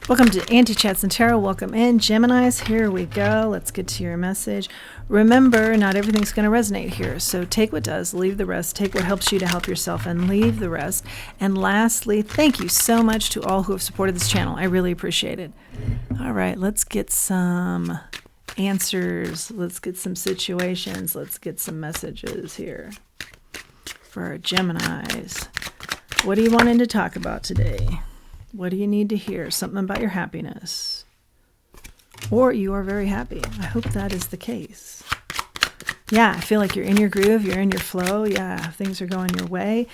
Welcome to Anti-Chats and Tarot. Welcome in, Geminis. Here we go. Let's get to your message. Remember, not everything's going to resonate here. So take what does, leave the rest. Take what helps you to help yourself and leave the rest. And lastly, thank you so much to all who have supported this channel. I really appreciate it. All right, let's get some answers. Let's get some situations. Let's get some messages here for our Geminis. What are you wanting to talk about today? What do you need to hear? Something about your happiness. Or you are very happy. I hope that is the case. Yeah, I feel like you're in your groove. You're in your flow. Yeah, things are going your way.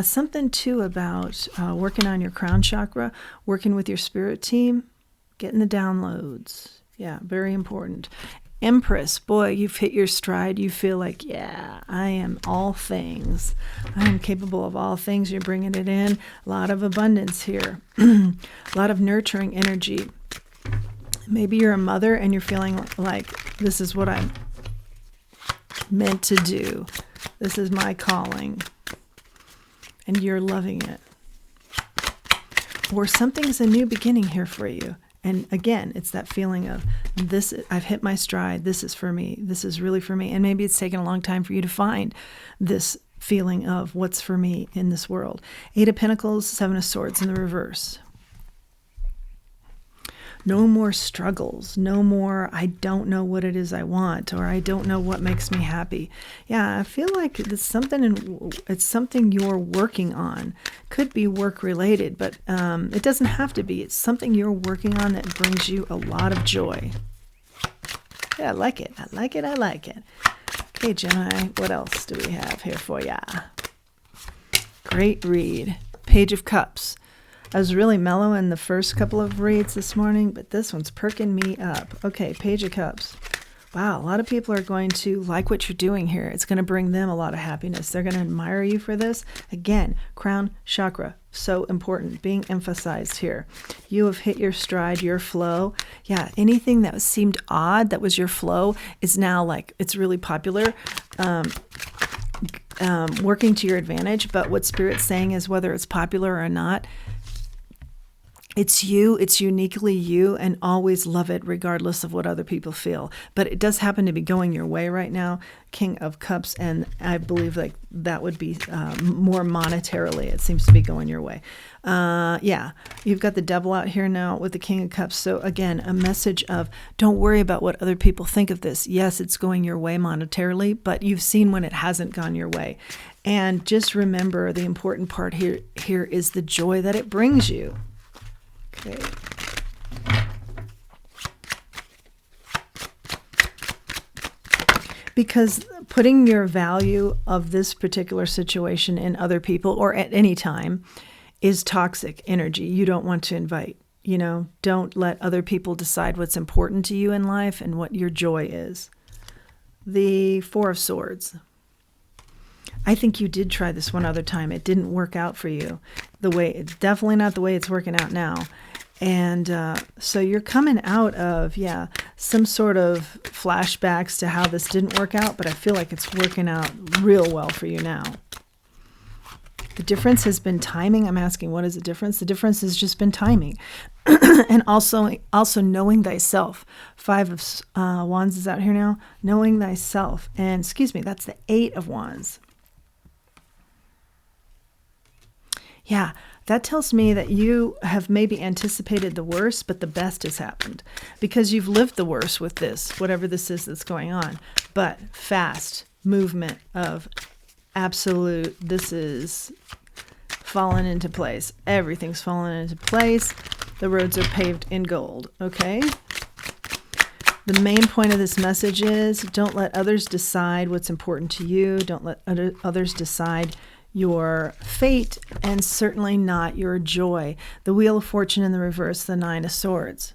Something, too, about working on your crown chakra, working with your spirit team, getting the downloads. Yeah, very important. Empress, boy, you've hit your stride. You feel like, yeah, I am all things. I am capable of all things. You're bringing it in. A lot of abundance here. A lot of nurturing energy. Maybe you're a mother and you're feeling like this is what I'm meant to do. This is my calling. And you're loving it. Or something's a new beginning here for you. And again, it's that feeling of this, I've hit my stride. This is for me. This is really for me. And maybe it's taken a long time for you to find this feeling of what's for me in this world. 8 of Pentacles, 7 of Swords in the reverse. No more struggles. No more, I don't know what it is I want, or I don't know what makes me happy. Yeah, I feel like it's something you're working on. Could be work related, but it doesn't have to be. It's something you're working on that brings you a lot of joy. Yeah, I like it. I like it. I like it. Okay, Gemini, what else do we have here for ya? Great read. Page of Cups. I was really mellow in the first couple of reads this morning, but this one's perking me up. Okay, Page of Cups. Wow, a lot of people are going to like what you're doing here. It's going to bring them a lot of happiness. They're going to admire you for this. Again, crown chakra, so important, being emphasized here. You have hit your stride, your flow. Yeah, anything that seemed odd that was your flow is now like, it's really popular. Working to your advantage, but what Spirit's saying is whether it's popular or not, it's you, it's uniquely you, and always love it regardless of what other people feel. But it does happen to be going your way right now, King of Cups, and I believe like that would be more monetarily. It seems to be going your way. Yeah, you've got the Devil out here now with the King of Cups. So again, a message of don't worry about what other people think of this. Yes, it's going your way monetarily, but you've seen when it hasn't gone your way. And just remember the important part here is the joy that it brings you. Okay. Because putting your value of this particular situation in other people or at any time is toxic energy you don't want to invite. You know, don't let other people decide what's important to you in life and what your joy is. The Four of Swords. I think you did try this one other time. It didn't work out for you. It's definitely not the way it's working out now. And so you're coming out of, some sort of flashbacks to how this didn't work out, but I feel like it's working out real well for you now. The difference has been timing. I'm asking, what is the difference? The difference has just been timing. And also knowing thyself. 5 of Wands is out here now. Knowing thyself. And excuse me, that's the 8 of Wands. Yeah, that tells me that you have maybe anticipated the worst, but the best has happened because you've lived the worst with this, whatever this is that's going on. But fast movement of absolute, this is fallen into place. Everything's fallen into place. The roads are paved in gold, okay? The main point of this message is don't let others decide what's important to you. Don't let others decide your fate, and certainly not your joy. The Wheel of Fortune in the reverse, the 9 of Swords.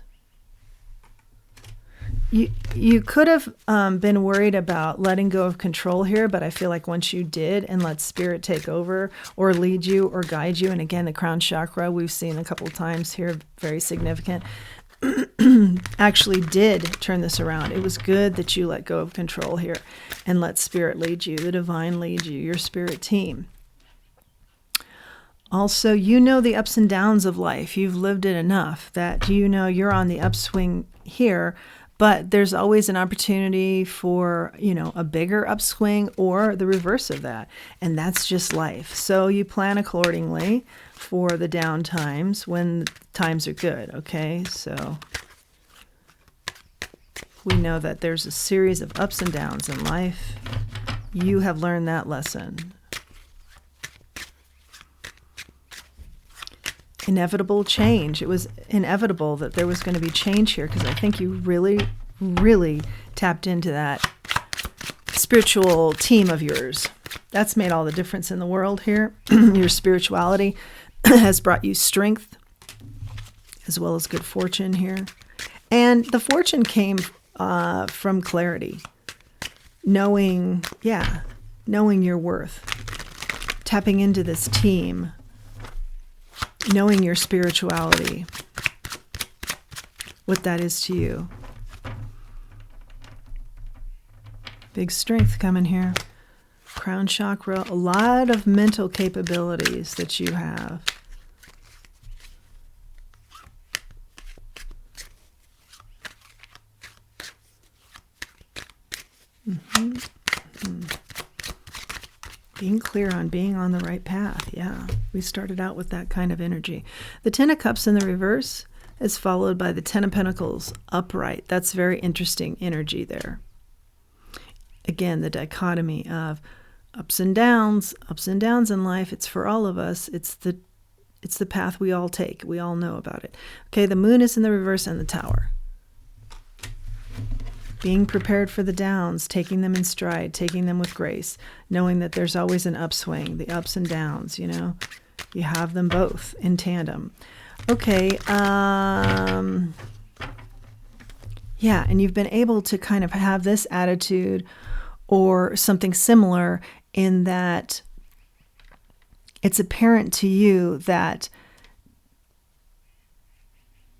You could have been worried about letting go of control here, but I feel like once you did and let Spirit take over or lead you or guide you, and again, the crown chakra we've seen a couple of times here, very significant, actually did turn this around. It was good that you let go of control here and let Spirit lead you, the divine lead you, your spirit team. Also, you know the ups and downs of life. You've lived it enough that you know you're on the upswing here, but there's always an opportunity for, a bigger upswing or the reverse of that. And that's just life. So you plan accordingly for the down times when times are good, okay? So we know that there's a series of ups and downs in life. You have learned that lesson. Inevitable change. It was inevitable that there was going to be change here because I think you really, really tapped into that spiritual team of yours. That's made all the difference in the world here. Your spirituality has brought you strength as well as good fortune here. And the fortune came from clarity, knowing your worth, tapping into this team, knowing your spirituality, what that is to you. Big strength coming here. Crown chakra, a lot of mental capabilities that you have. Being clear on being on the right path. Yeah, we started out with that kind of energy. The Ten of Cups in the reverse is followed by the Ten of Pentacles upright. That's very interesting energy there. Again, the dichotomy of ups and downs in life. It's for all of us. It's the path we all take. We all know about it. Okay, the Moon is in the reverse and the Tower. Being prepared for the downs, taking them in stride, taking them with grace, knowing that there's always an upswing, the ups and downs, you have them both in tandem. Okay, and you've been able to kind of have this attitude or something similar in that it's apparent to you that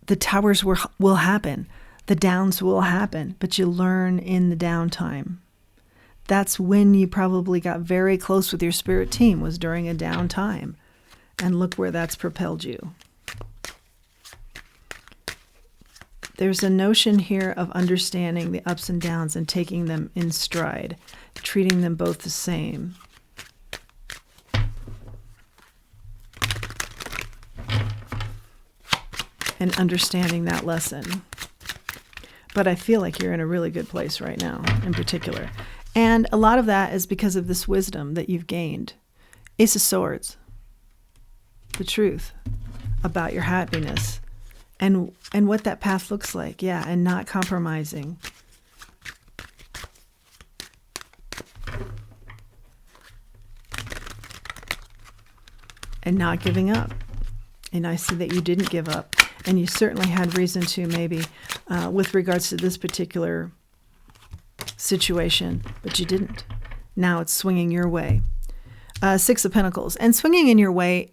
the towers will happen. The downs will happen, but you learn in the downtime. That's when you probably got very close with your spirit team, was during a downtime. And look where that's propelled you. There's a notion here of understanding the ups and downs and taking them in stride, treating them both the same. And understanding that lesson. But I feel like you're in a really good place right now, in particular. And a lot of that is because of this wisdom that you've gained. Ace of Swords. The truth about your happiness and what that path looks like. Yeah, and not compromising. And not giving up. And I see that you didn't give up. And you certainly had reason to, maybe, with regards to this particular situation, but you didn't. Now it's swinging your way. Six of Pentacles. And swinging in your way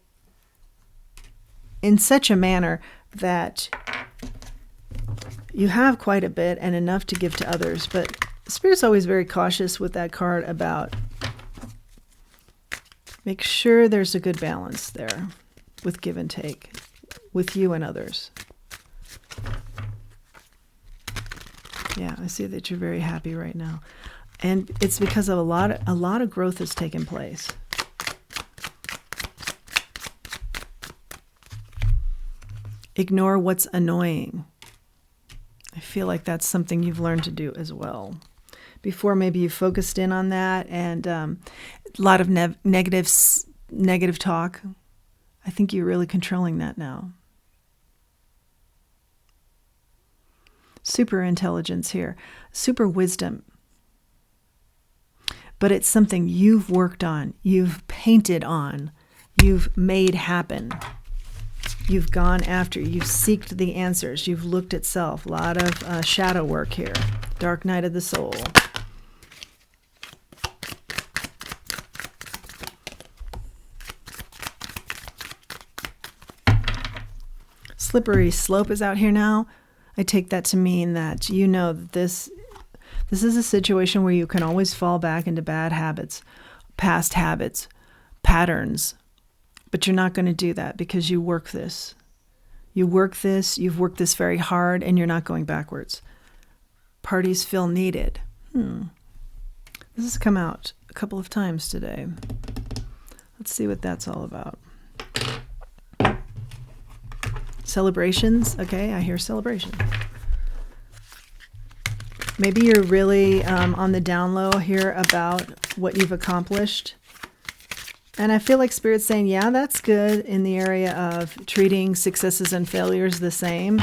in such a manner that you have quite a bit and enough to give to others. But Spirit's always very cautious with that card about make sure there's a good balance there with give and take. With you and others. Yeah, I see that you're very happy right now. And it's because of a lot of growth has taken place. Ignore what's annoying. I feel like that's something you've learned to do as well. Before, maybe you focused in on that and a lot of negative talk. I think you're really controlling that now. Super intelligence here, super wisdom. But it's something you've worked on, you've painted on, you've made happen. You've gone after, you've seeked the answers, you've looked at self. A lot of shadow work here. Dark night of the soul. Slippery slope is out here now. I take that to mean that you know that this is a situation where you can always fall back into bad habits, past habits, patterns, But you're not going to do that because you work this. You've worked this very hard, and you're not going backwards. Parties feel needed. This has come out a couple of times today. Let's see what that's all about. Celebrations. Okay, I hear celebration. Maybe you're really on the down low here about what you've accomplished. And I feel like Spirit's saying, yeah, that's good in the area of treating successes and failures the same.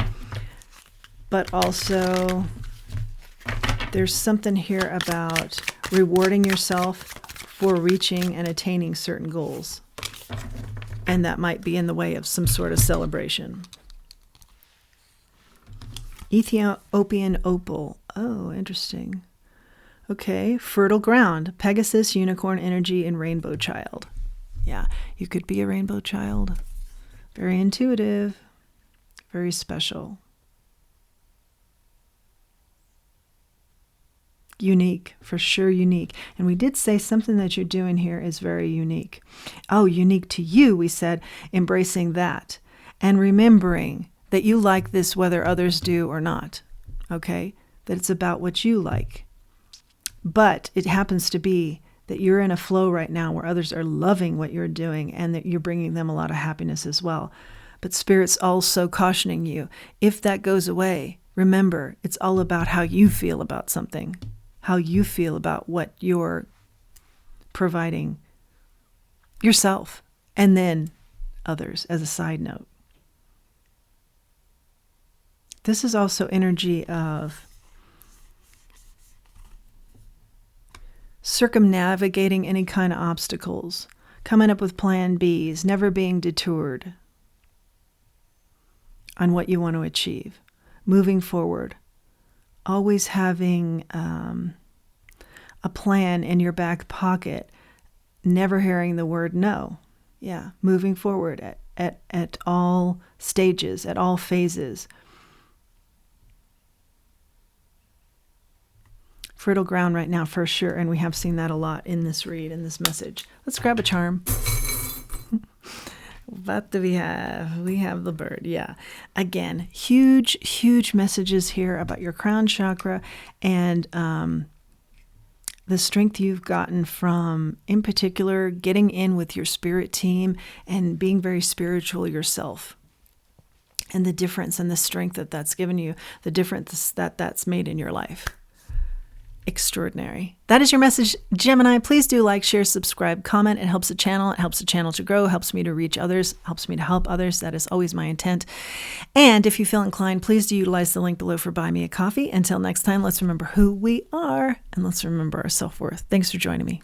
But also, there's something here about rewarding yourself for reaching and attaining certain goals. And that might be in the way of some sort of celebration. Ethiopian opal. Oh, interesting. Okay, fertile ground. Pegasus, unicorn energy, and rainbow child. Yeah, you could be a rainbow child. Very intuitive, very special. Unique, for sure unique. And we did say something that you're doing here is very unique. Oh, unique to you, we said, embracing that. And remembering that you like this whether others do or not. Okay? That it's about what you like. But it happens to be that you're in a flow right now where others are loving what you're doing and that you're bringing them a lot of happiness as well. But Spirit's also cautioning you, if that goes away, remember, it's all about how you feel about something, how you feel about what you're providing yourself and then others as a side note. This is also energy of circumnavigating any kind of obstacles, coming up with plan Bs, never being detoured on what you want to achieve, moving forward, always having a plan in your back pocket, never hearing the word no. Yeah, moving forward at all stages, at all phases. Fertile ground right now for sure, and we have seen that a lot in this read, in this message. Let's grab a charm. What do we have? We have the bird, yeah. Again, huge, huge messages here about your crown chakra and the strength you've gotten from, in particular, getting in with your spirit team and being very spiritual yourself. And the difference and the strength that that's given you, the difference that that's made in your life. Extraordinary. That is your message, Gemini. Please do like, share, subscribe, comment. It helps the channel. It helps the channel to grow, helps me to reach others, helps me to help others. That is always my intent. And if you feel inclined, please do utilize the link below for Buy Me a Coffee. Until next time, let's remember who we are and let's remember our self-worth. Thanks for joining me.